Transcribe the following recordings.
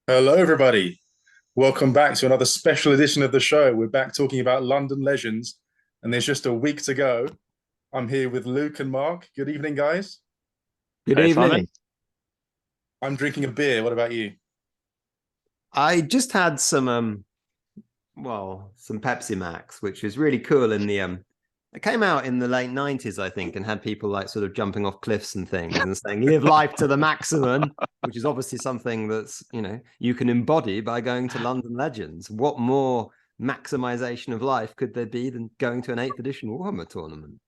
Hello, everybody. Welcome back to another special edition of the show. We're back talking about London legends, and there's just a week to go. I'm here with Luke and Mark. Good evening, guys. Good Hey, Simon. evening. I'm drinking a beer. What about you? I just had some Pepsi Max, which was really cool it came out in the late 90s, I think, and had people like sort of jumping off cliffs and things and saying live life to the maximum, which is obviously something that's, you can embody by going to London Legends. What more maximization of life could there be than going to an 8th edition Warhammer tournament?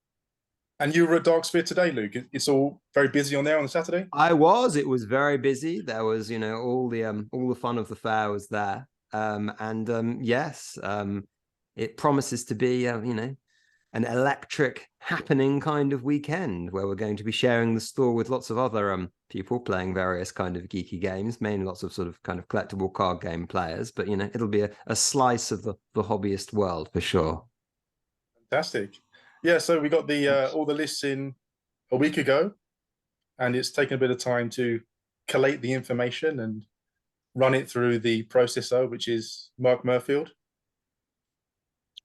And you were at Darksphere today, Luke. It's all very busy on there on Saturday. It was very busy. There was, all the fun of the fair was there. Yes, it promises to be, an electric happening kind of weekend where we're going to be sharing the store with lots of other people playing various kind of geeky games, mainly lots of sort of kind of collectible card game players. But it'll be a slice of the hobbyist world for sure. Fantastic. Yeah, so we got the all the lists in a week ago, and it's taken a bit of time to collate the information and run it through the processor, which is Mark Murfield.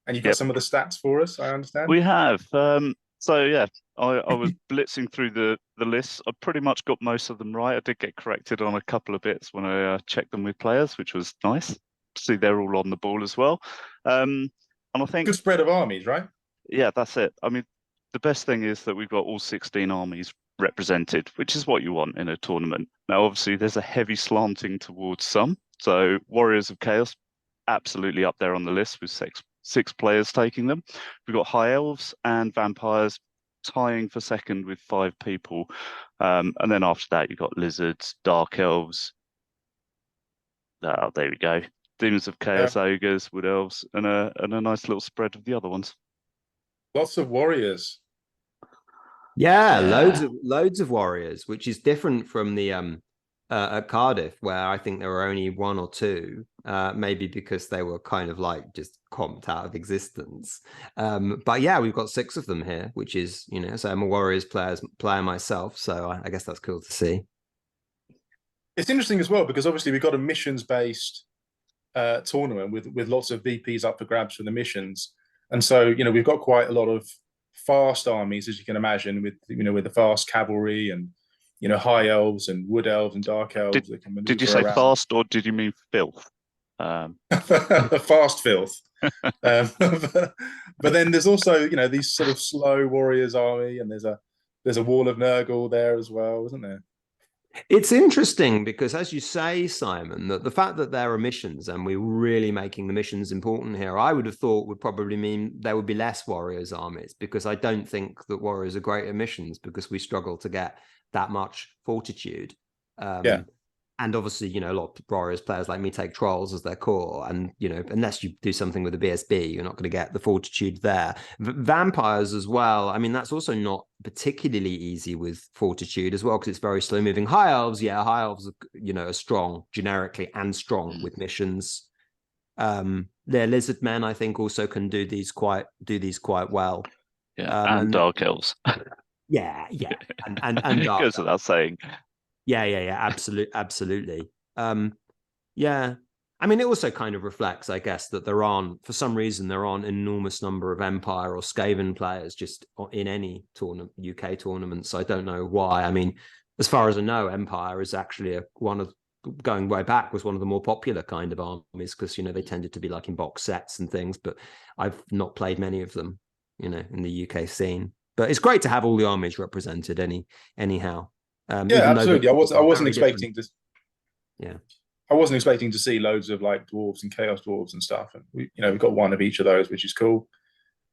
And you've got Yep, some of the stats for us, I understand. we have. So yeah, I was blitzing through the lists. I pretty much got most of them right. I did get corrected on a couple of bits when I checked them with players, which was nice to see they're all on the ball as well. And I think, Good spread of armies, right? yeah, that's it. I mean, the best thing is that we've got all 16 armies represented, which is what you want in a tournament. Now, obviously, there's a heavy slanting towards some. So Warriors of Chaos, absolutely up there on the list with six players taking them. We've got High Elves and Vampires tying for second with 5 people. And then after that, you've got Lizards, Dark Elves. Oh, there we go. Demons of Yeah. Chaos, Ogres, Wood Elves, and a nice little spread of the other ones. Lots of warriors. Yeah, Yeah. loads of warriors, which is different from the at Cardiff, where I think there were only one or two, maybe because they were kind of like just comped out of existence. But yeah, we've got 6 of them here, which is, so I'm a Warriors player myself, so I guess that's cool to see. It's interesting as well because obviously we've got a missions based tournament with lots of VPs up for grabs for the missions, and so we've got quite a lot of fast armies, as you can imagine, with the fast cavalry and high elves and wood elves and dark Did elves that can did you maneuver say around. fast or did you mean filth? Um, Fast filth. But then there's also these sort of slow warriors army, and there's a wall of Nurgle there as well, isn't there? It's interesting because, as you say, Simon, that the fact that there are missions and we're really making the missions important here, I would have thought would probably mean there would be less Warriors armies, because I don't think that Warriors are great at missions because we struggle to get that much fortitude. Yeah. Um, and obviously, a lot of Warriors players like me take trolls as their core, and unless you do something with the BSB, you're not going to get the fortitude there. Vampires as well, I mean, that's also not particularly easy with fortitude as well, because it's very slow moving. High elves, yeah, high elves are strong generically and strong with missions. Their lizard men, I think, also can do these quite well. yeah, and And Dark Elves. yeah, and dark. Goes without saying. Yeah, absolutely. Yeah. I mean, it also kind of reflects, I guess, that for some reason, there aren't an enormous number of Empire or Skaven players just in any UK tournaments. I don't know why. I mean, as far as I know, Empire is actually going way back, was one of the more popular kind of armies, because, they tended to be like in box sets and things, but I've not played many of them, in the UK scene. But it's great to have all the armies represented anyhow. Yeah, Even though absolutely. I they're wasn't very different. expecting to Yeah. I wasn't expecting to see loads of like dwarves and chaos dwarves and stuff. And we've got one of each of those, which is cool.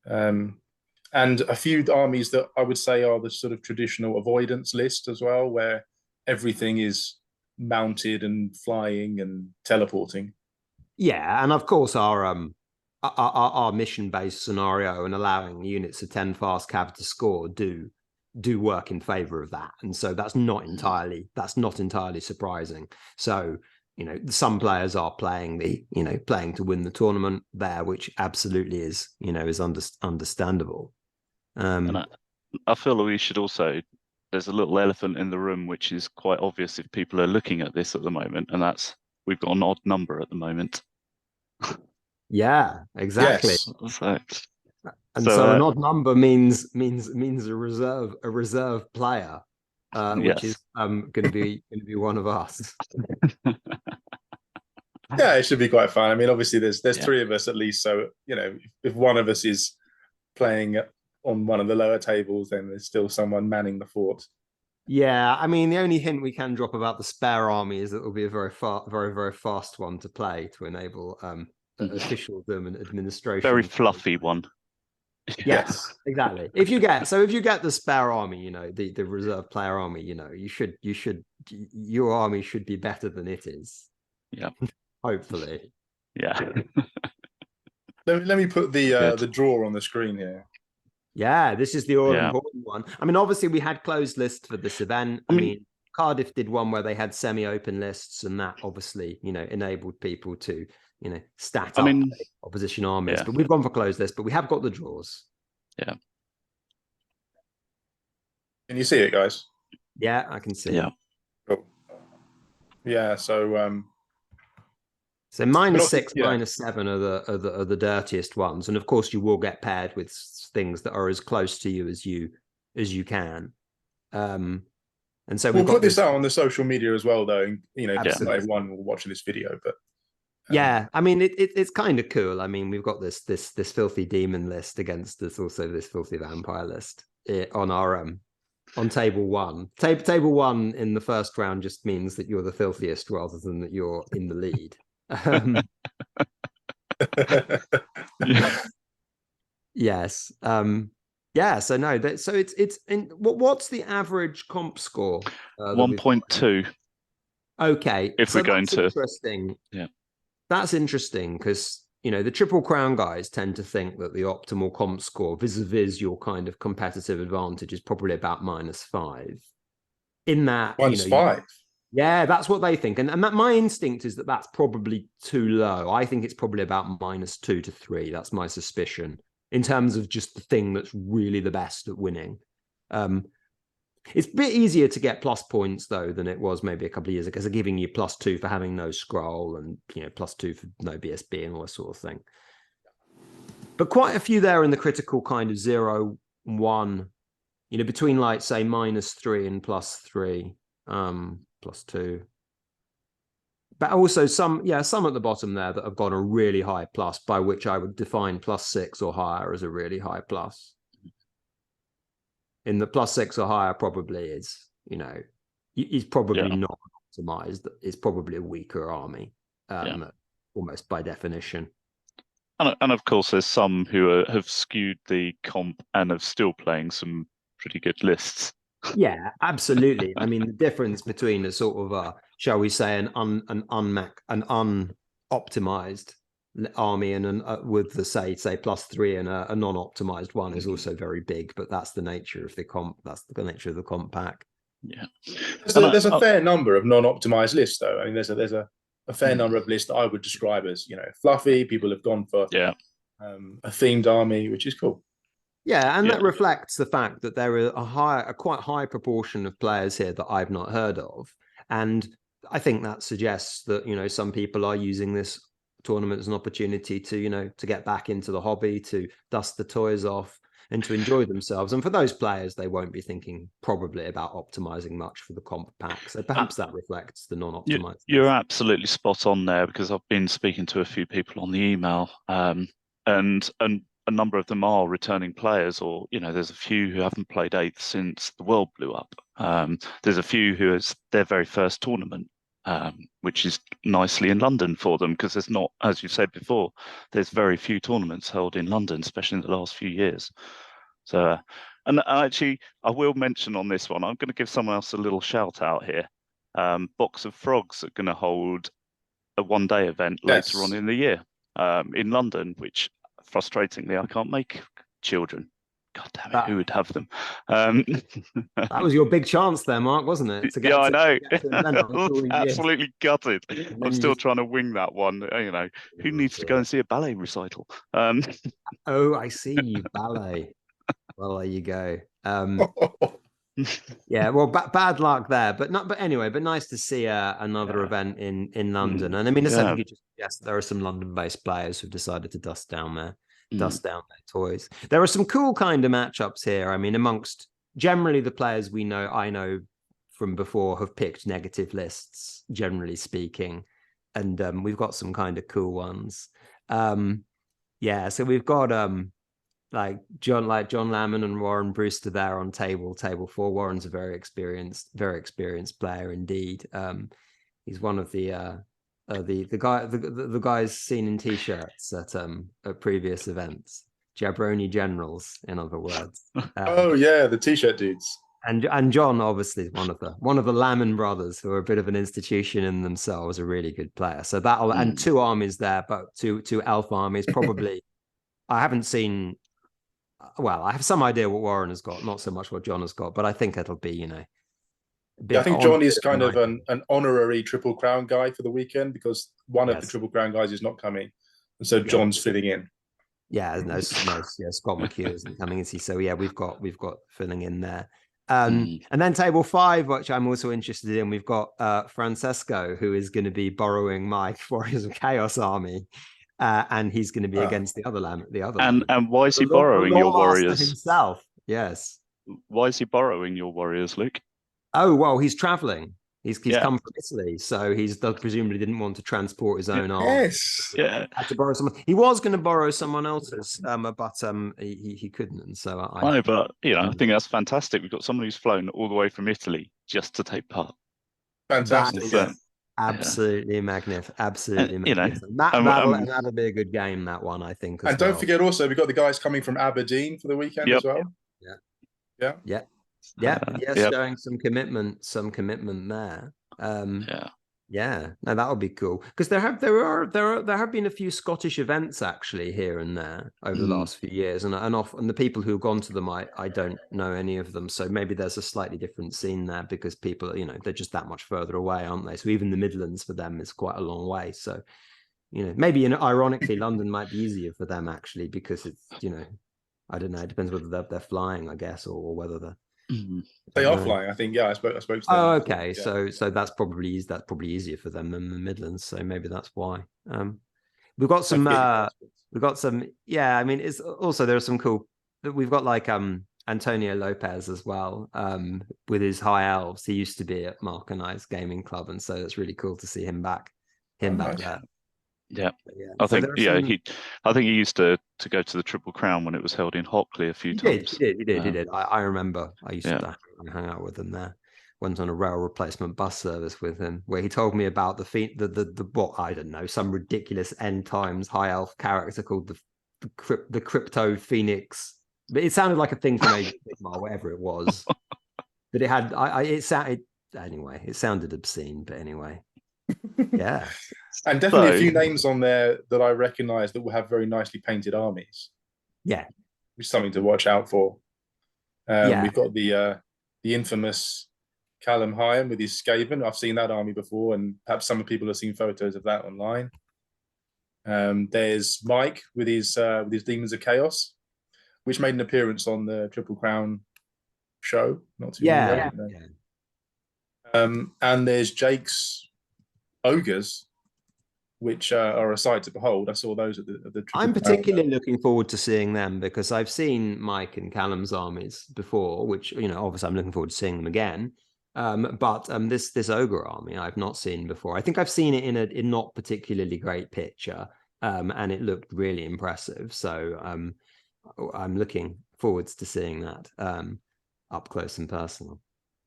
Um, and a few armies that I would say are the sort of traditional avoidance list as well, where everything is mounted and flying and teleporting. Yeah, and of course our mission based scenario and allowing units of 10 fast cav to score do work in favor of that, and so that's not entirely surprising. So some players are playing to win the tournament there, which absolutely is understandable. And I feel that we should also, there's a little elephant in the room, which is quite obvious if people are looking at this at the moment, and that's we've got an odd number at the moment. Yeah, exactly. Yes. And So, so an odd number means a reserve player, which yes. is going to be one of us. Yeah, it should be quite fun. I mean, obviously, there's Yeah. 3 of us at least, so you know, if one of us is playing on one of the lower tables, then there's still someone manning the fort. Yeah, I mean, the only hint we can drop about the spare army is that it will be a very fast one to play to enable officialdom and administration. Very fluffy one. Yes, exactly. If you get the spare army, you know, the reserve player army, you know, your army should be better than it is. Yeah. Hopefully. Yeah. Let me put the draw on the screen here. Yeah, this is the all-important one. I mean, obviously, we had closed lists for this event. I mean, Cardiff did one where they had semi-open lists, and that obviously, you know, enabled people to, you know, stat up opposition armies. Yeah. But we've gone for closed lists, but we have got the draws. Yeah. Can you see it, guys? Yeah, I can see. Yeah. Cool. Yeah. So So -6, -7 are the dirtiest ones, and of course you will get paired with things that are as close to you as you can. And so we'll put this out on the social media as well, though. You know, not everyone will watch this video, but yeah, I mean it's kind of cool. I mean, we've got this filthy demon list against this filthy vampire list on our on table 1. Table 1 in the first round just means that you're the filthiest rather than that you're in the lead. Yes. Yeah. So no. So it's in. What's the average comp score? 1.2. Okay. If we're going to interesting. Yeah. That's interesting because you know the Triple Crown guys tend to think that the optimal comp score vis-a-vis your kind of competitive advantage is probably about -5. In that -5. Yeah, that's what they think. And that, my instinct is that that's probably too low. I think it's probably about -2 to 3. That's my suspicion in terms of just the thing that's really the best at winning. It's a bit easier to get plus points, though, than it was maybe a couple of years ago, because they're giving you +2 for having no scroll and, you know, +2 for no BSB and all that sort of thing. But quite a few there in the critical kind of 0, 1, you know, between like, say, -3 and +3. +2, but also some at the bottom there that have got a really high plus, by which I would define +6 or higher as a really high plus. In the +6 or higher probably is, you know, he's probably not optimized. It's probably a weaker army, almost by definition. And of course, there's some who have skewed the comp and are still playing some pretty good lists. Yeah, absolutely. I mean, the difference between a sort of shall we say, an unoptimized army and with the say +3 and a non-optimized one is also very big. But that's the nature of the comp. That's the nature of the comp pack. Yeah, there's a fair number of non-optimized lists, though. I mean, there's a fair number of lists that I would describe as, you know, fluffy. People have gone for a themed army, which is cool. Yeah, and that reflects the fact that there are a quite high proportion of players here that I've not heard of, and I think that suggests that, you know, some people are using this tournament as an opportunity to, you know, to get back into the hobby, to dust the toys off, and to enjoy themselves. And for those players, they won't be thinking probably about optimizing much for the comp pack. So perhaps that reflects the non-optimized. You're absolutely spot on there, because I've been speaking to a few people on the email, and a number of them are returning players, or, you know, there's a few who haven't played 8th since the world blew up. There's a few who it's their very first tournament, which is nicely in London for them, because there's not, as you said before, there's very few tournaments held in London, especially in the last few years. So, and actually, I will mention on this one, I'm going to give someone else a little shout out here. Box of Frogs are going to hold a one-day event later on in the year in London, which frustratingly I can't make children. God damn it, who would have them? That was your big chance there, Mark, wasn't it? I know. Absolutely gutted. I'm still trying to wing that one. You know, who needs to go and see a ballet recital? Oh, I see. Ballet. Well, there you go. Yeah, well, bad luck there, but not. But anyway, but nice to see another event in London. And I mean, I think you just suggested there are some London-based players who've decided to dust down their toys. There are some cool kind of matchups here. I mean, amongst generally the players I know from before have picked negative lists, generally speaking, and we've got some kind of cool ones. Yeah, so we've got like John Lamon and Warren Brewster there on table 4. Warren's a very experienced player indeed. He's one of the guys seen in t-shirts at previous events. Jabroni generals, in other words. Oh yeah, the t-shirt dudes. And John obviously is one of the Lamon brothers, who are a bit of an institution in themselves, a really good player. So that'll and 2 armies there, but two elf armies probably. I haven't seen. Well, I have some idea what Warren has got, not so much what John has got, but I think it'll be, Yeah, I think John is kind of an honorary Triple Crown guy for the weekend, because one of the Triple Crown guys is not coming, and so John's filling in. Yeah, no, Scott McHugh isn't coming, is he? So yeah, we've got filling in there. And then table 5, which I'm also interested in, we've got Francesco, who is going to be borrowing my Warriors of Chaos army. And he's going to be against the other lamb. And why is he borrowing your warriors himself? Yes. Why is he borrowing your warriors, Luke? Oh well, he's traveling. He's come from Italy, so he's presumably didn't want to transport his own army. Yes. Yeah. Had to borrow someone. He was going to borrow someone else's, but he couldn't. And so I think that's fantastic. We've got someone who's flown all the way from Italy just to take part. Fantastic. Absolutely magnificent. Absolutely magnificent. That'll be a good game, that one, I think. And don't forget also, we've got the guys coming from Aberdeen for the weekend as well. Showing some commitment there. No, that'll be cool, because there have been a few Scottish events actually here and there over the last few years, and the people who've gone to them, I don't know any of them, so maybe there's a slightly different scene there, because people, they're just that much further away, aren't they? So even the Midlands for them is quite a long way. So maybe ironically London might be easier for them actually, because it's I don't know, it depends whether they're flying, I guess, or whether they're they are flying, I think. I spoke to them. Oh, okay. So that's probably easier for them than the Midlands. So maybe that's why. We've got some. Yeah, I mean, it's also, there are some cool. We've got like Antonio Lopez as well, with his High Elves. He used to be at Mark and I's gaming club, and so it's really cool to see him back. Back there. Yeah. I think he used to go to the Triple Crown when it was held in Hockley a few times. He did. I remember. I used to hang out with him there. Went on a rail replacement bus service with him, where he told me about the what, I don't know, some ridiculous end times high elf character called the Crypto Phoenix. But it sounded like a thing from Age of Sigmar, whatever it was. But it had it sounded obscene. But anyway. Yeah. And definitely a few names on there that I recognize that will have very nicely painted armies. Yeah. Which is something to watch out for. We've got the infamous Callum Hyam with his Skaven. I've seen that army before, and perhaps some people have seen photos of that online. There's Mike with his Demons of Chaos, which made an appearance on the Triple Crown show not too long ago. And there's Jake's Ogres, which are a sight to behold. I saw those at the I'm particularly looking forward to seeing them, because I've seen Mike and Callum's armies before, which, obviously I'm looking forward to seeing them again. But this Ogre army I've not seen before. I think I've seen it in a not particularly great picture, and it looked really impressive. So I'm looking forwards to seeing that up close and personal.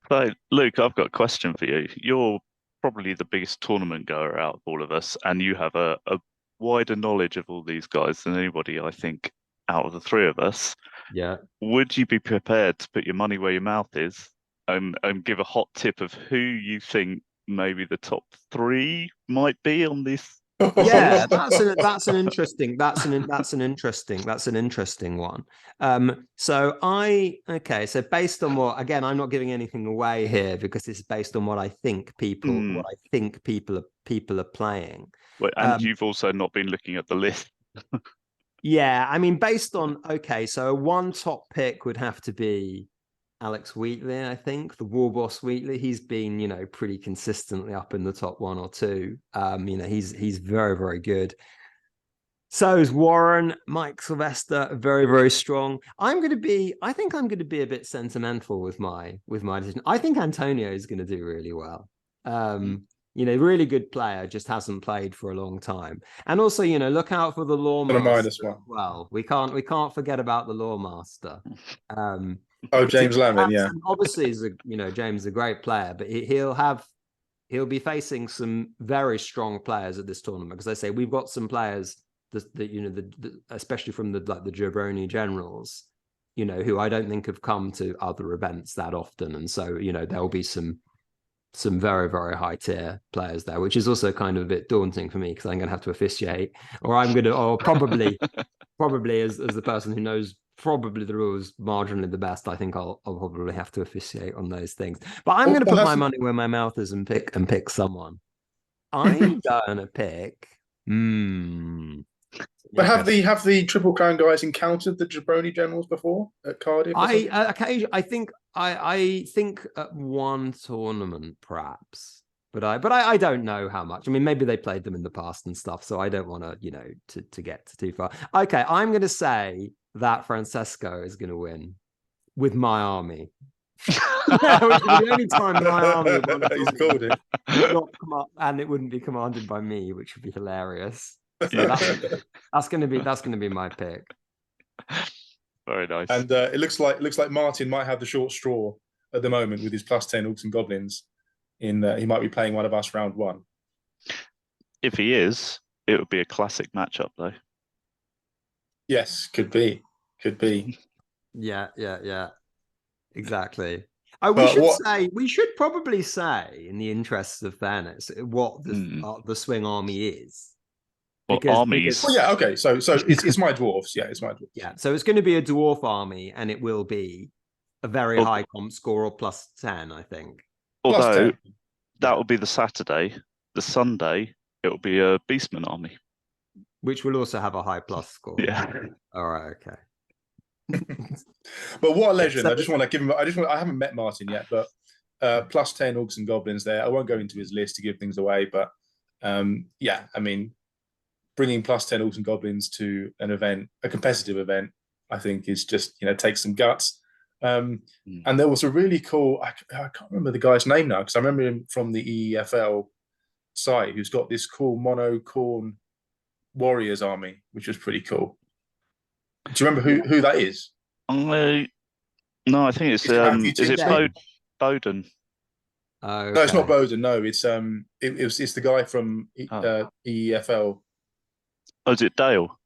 So, Luke, I've got a question for you. You're probably the biggest tournament goer out of all of us, and you have a wider knowledge of all these guys than anybody, I think, out of the three of us. Yeah. Would you be prepared to put your money where your mouth is and give a hot tip of who you think maybe the top 3 might be on this? Yeah, that's an interesting one. So based on what, again, I'm not giving anything away here, because it's based on what I think people are playing. Well, and you've also not been looking at the list. Yeah, I mean, based on so one top pick would have to be Alex Wheatley, I think, the war boss Wheatley. He's been, pretty consistently up in the top 1 or 2. He's very, very good. So is Warren. Mike Sylvester, very, very strong. I think I'm going to be a bit sentimental with my decision. I think Antonio is going to do really well. Really good player, just hasn't played for a long time. And also, look out for the Lawmaster. Well, we can't forget about the Lawmaster. James Lammin, yeah. Obviously, James is a great player, but he'll be facing some very strong players at this tournament, because I say we've got some players that especially from the Jabroni generals, who I don't think have come to other events that often, and so there'll be some very, very high tier players there, which is also kind of a bit daunting for me, because I'm going to have to officiate, or probably as the person who knows probably the rules marginally the best, I think I'll probably have to officiate on those things. But I'm going to put my money where my mouth is and pick someone. I'm going to pick. But have the Triple Crown guys encountered the Jabroni generals before at Cardiff? I think at one tournament perhaps, but I don't know how much. I mean, maybe they played them in the past and stuff, so I don't want to get too far. Okay, I'm going to say that Francesco is going to win with my army. Which would be the only time my army would want to He's called it. And it wouldn't be commanded by me, which would be hilarious. So that's going to be my pick. Very nice. And it looks like Martin might have the short straw at the moment with his +10 Orcs and Goblins. He might be playing one of us round 1. If he is, it would be a classic matchup, though. Yes, could be. Yeah. Exactly. We should probably say, in the interests of fairness, what the swing army is. Armies. Yeah, okay. So it's my dwarves. Yeah, it's my dwarves. Yeah, so it's going to be a dwarf army, and it will be a very high comp score, or +10, I think. Although that will be the Saturday. The Sunday, it will be a Beastman army, which will also have a high plus score. Yeah. All right. Okay. But what a legend! I just want to give him. I haven't met Martin yet, but +10 Orcs and Goblins there. I won't go into his list to give things away, but yeah, I mean, bringing +10 Orcs and Goblins to an event, a competitive event, I think is just takes some guts. And there was a really cool. I can't remember the guy's name now, because I remember him from the EFL site, who's got this cool mono Khorne warriors army, which was pretty cool. Do you remember who that is? No, I think it's is it Bowden? Okay. No, it's not Bowden. No, it's it's the guy from EFL. Oh, is it Dale?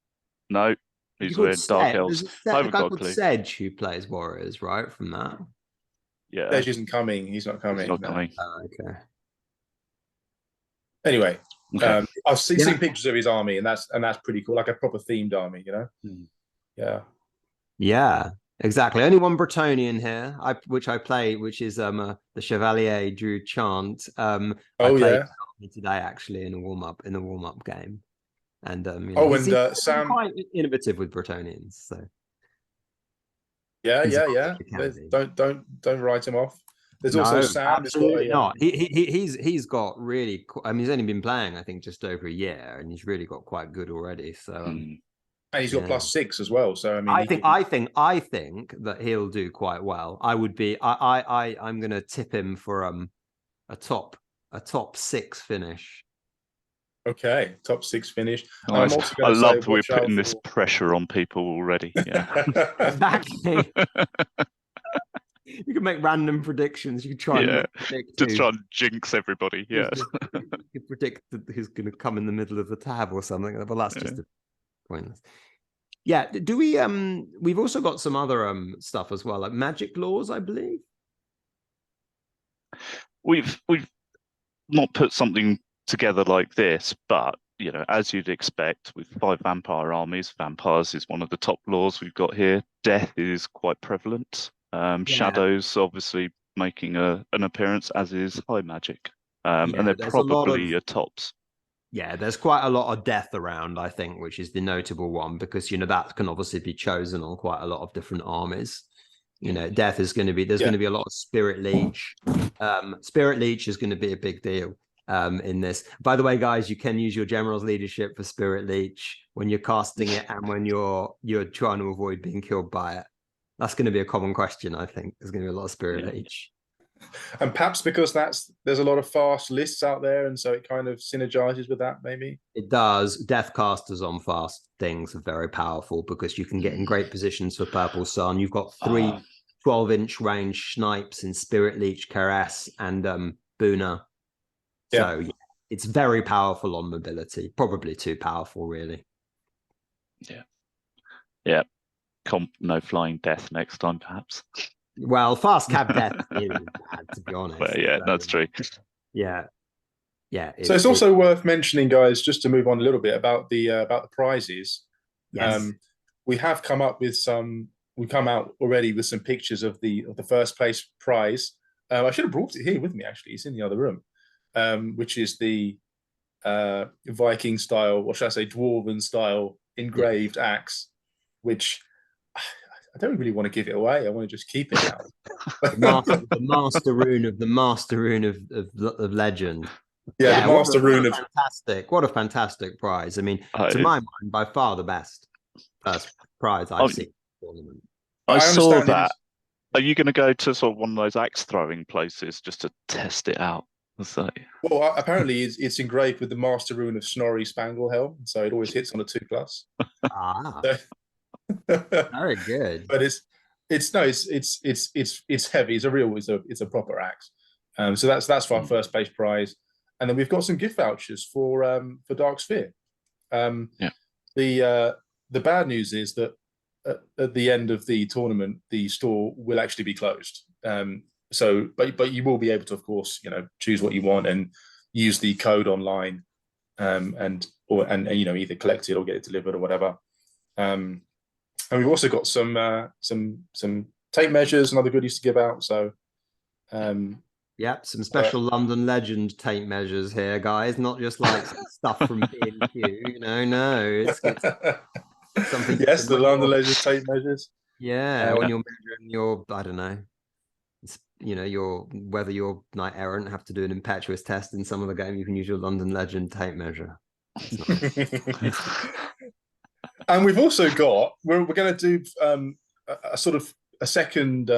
No, he's wearing Dark Elves. I haven't got a clue. Sedge, who plays Warriors, right? From that. Yeah, Sedge isn't coming. He's not coming. He's not coming. Oh, okay. Anyway, I've seen pictures of his army, and that's pretty cool, like a proper themed army, Yeah, exactly. Only one Bretonian here, which I play, which is the Chevalier Drew Chant. I played today actually in a warm up game, and and Sam quite innovative with Bretonians. So yeah. Don't write him off. There's also Sam. Absolutely not. He's got really. I mean, he's only been playing, I think, just over a year, and he's really got quite good already. So. And he's got +6 as well. So I mean, I think that he'll do quite well. I'm going to tip him for a top 6 finish. Okay, top 6 finish. Nice. I love that we're putting this pressure on people already. Yeah, exactly. You can make random predictions. You can try and just try and jinx everybody. Yeah, you predict who's going to come in the middle of the tab or something. Well, that's just pointless. Yeah. Do we? We've also got some other stuff as well, like magic laws, I believe. We've not put something together like this, but as you'd expect, with 5 vampire armies, vampires is one of the top laws we've got here. Death is quite prevalent. Shadows obviously making an appearance, as is high magic, and they're probably your tops. Yeah, there's quite a lot of death around, I think, which is the notable one, because that can obviously be chosen on quite a lot of different armies. You know, death is going to be, there's going to be a lot of Spirit Leech. Spirit Leech is going to be a big deal in this. By the way, guys, you can use your General's Leadership for Spirit Leech when you're casting it and when you're trying to avoid being killed by it. That's going to be a common question, I think. There's going to be a lot of Spirit Leech. And perhaps because there's a lot of fast lists out there, and so it kind of synergizes with that, maybe. It does. Death casters on fast things are very powerful because you can get in great positions for Purple Sun. You've got 3 12-inch range snipes in Spirit Leech, Caress, and Boona. So yeah, it's very powerful on mobility. Probably too powerful, really. Yeah. No flying death next time, perhaps. Well, fast cab death is bad, to be honest. Well, yeah, that's true. Yeah. So it's also worth mentioning, guys, just to move on a little bit about the prizes. Yes. We have come up with we come out already with some pictures of the first place prize. I should have brought it here with me, actually. It's in the other room, which is the Viking style, or should I say dwarven style engraved axe, which I don't really want to give it away. I want to just keep it now. the master rune of legend. Yeah, the master rune of fantastic. What a fantastic prize! I mean, to my mind, by far the best first prize I've seen. I saw that. Are you going to go to sort of one of those axe throwing places just to test it out? Well, apparently it's engraved with the master rune of Snorri Spanglehelm, so it always hits on a 2+. So, very good. But it's heavy. It's a proper axe. So that's for our first place prize, and then we've got some gift vouchers for Dark Sphere. The bad news is that at the end of the tournament, the store will actually be closed. So, but you will be able to, of course, choose what you want and use the code online, and either collect it or get it delivered or whatever. And we've also got some tape measures and other goodies to give out. So, some special London Legend tape measures here, guys. Not just like stuff from B&Q. No, it's something. Yes, the London Legend tape measures. Yeah, when you're measuring your, I don't know, whether you're knight errant, have to do an impetuous test in some of the game, you can use your London Legend tape measure. And we've also got, we're going to do a sort of a second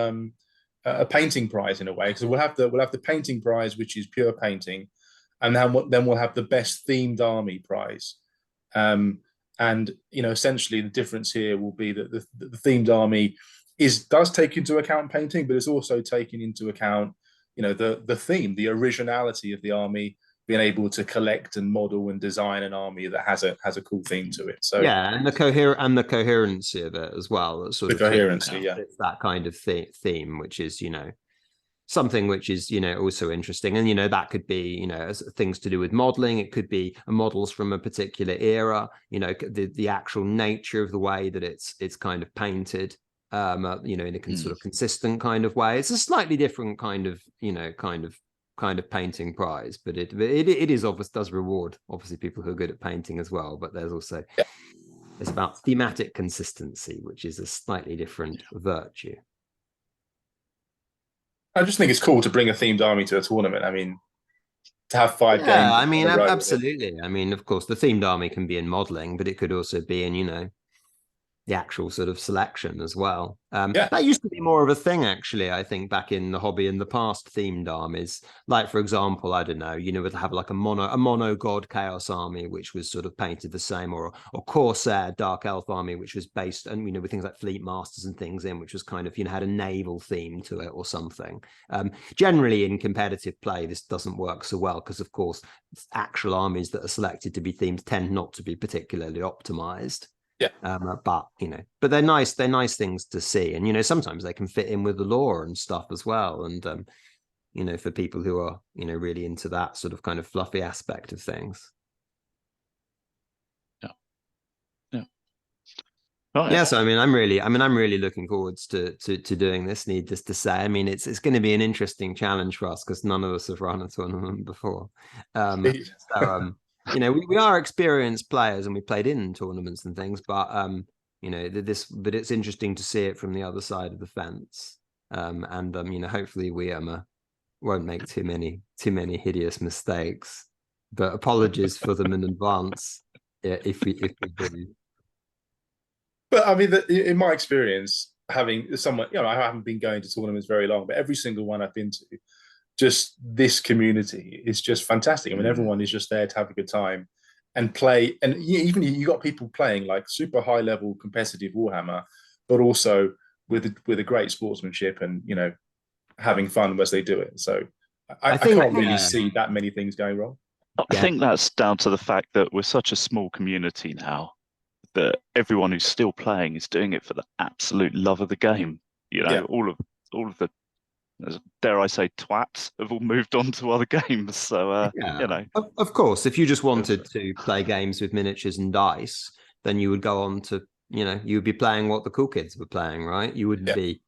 a painting prize in a way, because we'll have the painting prize, which is pure painting, and then we'll have the best themed army prize. And essentially the difference here will be that the themed army does take into account painting, but it's also taking into account the theme, the originality of the army, being able to collect and model and design an army that has a cool theme to it. So and the coherency of it as well. That sort of coherency, it's that kind of theme, which is something which is also interesting, and that could be things to do with modeling. It could be models from a particular era. The actual nature of the way that it's kind of painted. In a sort of consistent kind of way. It's a slightly different kind of painting prize, but it is obvious, does reward obviously people who are good at painting as well. But there's also it's about thematic consistency, which is a slightly different virtue. I just think it's cool to bring a themed army to a tournament. I mean, to have 5 games. I mean, absolutely. I mean, of course, the themed army can be in modeling, but it could also be in the actual sort of selection as well. That used to be more of a thing, actually, I think, back in the hobby in the past, themed armies. Like, for example, I don't know, would have like a mono god chaos army, which was sort of painted the same, or Corsair dark elf army, which was based, and with things like fleet masters and things in, which was kind of, had a naval theme to it or something. Generally, in competitive play, this doesn't work so well because, of course, actual armies that are selected to be themed tend not to be particularly optimized. But they're nice things to see, and sometimes they can fit in with the lore and stuff as well, and for people who are really into that sort of kind of fluffy aspect of things. So I'm really looking forward to doing this, needless to say. I mean, it's going to be an interesting challenge for us because none of us have run a tournament before. We are experienced players and we played in tournaments and things, but you know, but it's interesting to see it from the other side of the fence. You know, hopefully we won't make too many hideous mistakes. But apologies for them in advance if we do. But I mean, in my experience, having someone, you know, I haven't been going to tournaments very long, but every single one I've been to, just this community is just fantastic. I mean, everyone is just there to have a good time and play. And even you got people playing like super high level competitive Warhammer, but also with a great sportsmanship and, you know, having fun as they do it. So I can't really see that many things going wrong. I think that's down to the fact that we're such a small community now that everyone who's still playing is doing it for the absolute love of the game. You know, all of the, dare I say, twats have all moved on to other games. So, you know. Of course, if you just wanted to play games with miniatures and dice, then you would go on to, you know, you would be playing what the cool kids were playing, right? You wouldn't be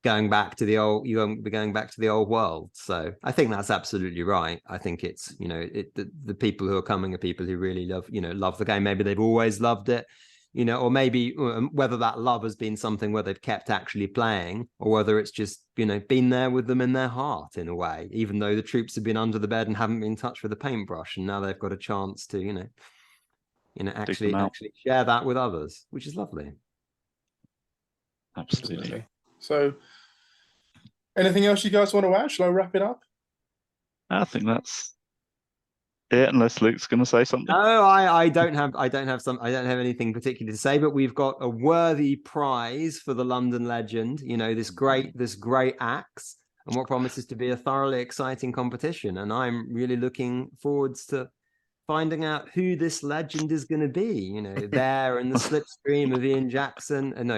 going back to the old, you won't be going back to the old world. So I think that's absolutely right. I think it's, you know, the people who are coming are people who really love the game. Maybe they've always loved it, you know, or maybe whether that love has been something where they've kept actually playing, or whether it's just, you know, been there with them in their heart in a way, even though the troops have been under the bed and haven't been touched with a paintbrush, and now they've got a chance to, you know, actually share that with others, which is lovely. Absolutely. So, anything else you guys want to add? Shall I wrap it up? I think that's it, unless Luke's going to say something. No, I don't have anything particular to say, but we've got a worthy prize for the London Legend. You know, this great axe, and what promises to be a thoroughly exciting competition. And I'm really looking forwards to finding out who this legend is going to be. You know, there in the slipstream of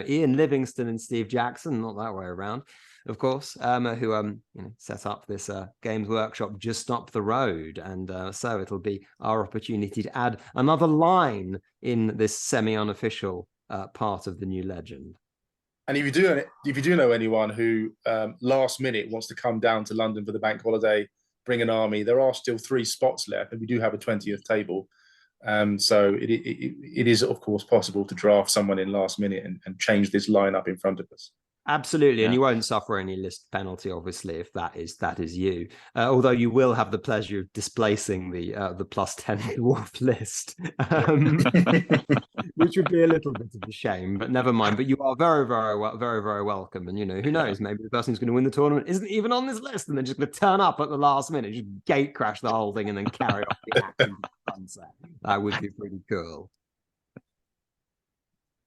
Ian Livingston and Steve Jackson, not that way around, of course, who set up this Games Workshop just up the road, and so it'll be our opportunity to add another line in this semi-unofficial part of the new legend. And if you do know anyone who last minute wants to come down to London for the bank holiday, bring an army, there are still 3 spots left, and we do have a 20th table. So it is, of course, possible to draft someone in last minute and change this lineup in front of us. Absolutely, and you won't suffer any list penalty, obviously, if that is you. Although you will have the pleasure of displacing the +10 dwarf list, which would be a little bit of a shame. But never mind. But you are very, very welcome. And, you know, who knows? Maybe the person who's going to win the tournament isn't even on this list, and they're just going to turn up at the last minute, just gate crash the whole thing, and then carry off the action to the sunset. That would be pretty cool.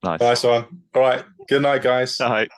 Nice. Nice one. All right. Good night, guys. All right.